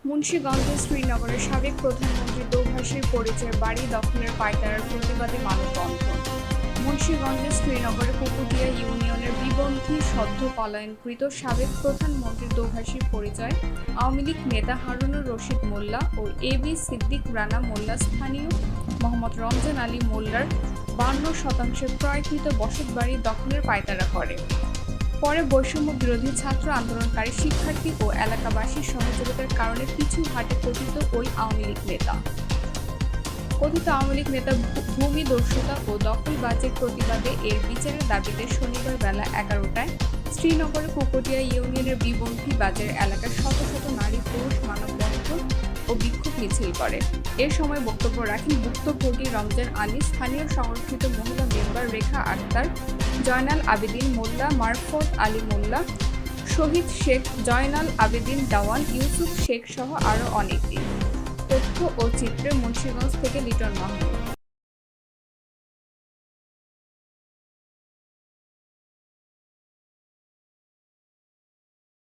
মুন্সিগঞ্জের শ্রীনগরের সাবেক প্রধানমন্ত্রী দোভাষীর পরিচয় বাড়ি দখলের পায়তারার প্রতিবাদে মানববন্ধন। মুন্সিগঞ্জের শ্রীনগরের কুকুটিয়া ইউনিয়নের বিবন্ধী সদ্য পলায়নকৃত সাবেক প্রধানমন্ত্রী দোভাষীর পরিচয় আওয়ামী লীগ নেতা হারুনুর রশিদ মোল্লা ও এবি সিদ্দিক রানা মোল্লা স্থানীয় মোহাম্মদ রমজান আলী মোল্লার 52% ক্রয়কৃত বসতবাড়ি দখলের পায়তারা করে। পরে বৈষম্য বিরোধী ছাত্র আন্দোলনকারী শিক্ষার্থী ও এলাকাবাসীর সহযোগিতার কারণে পিছু হাঁটে কথিত আওয়ামী লীগ নেতা ভূমি দস্যুতা ও দখলবাজির প্রতিবাদে এর বিচারের দাবিতে শনিবার বেলা 11টায় শ্রীনগরের কুকুটিয়া ইউনিয়নের বিবন্ধী বাজার এলাকার শত শত নারী পুরুষ মানববন্ধন ও বিক্ষোভ মিছিল করে। এ সময় বক্তব্য রাখেন ভুক্তভোগী রমজান আলী, স্থানীয় সংরক্ষিত মহিলা মেম্বার রেখা আক্তার, জয়নাল আবেদিন মোল্লা, মারফত আলী মোল্লা, শহীদ শেখ জয়নাল আবেদিন দেওয়ান, ইউসুফ শেখ সহ আরও অনেকে। তথ্য ও চিত্রে মুন্সিগঞ্জ থেকে লিটন মাহমুদ।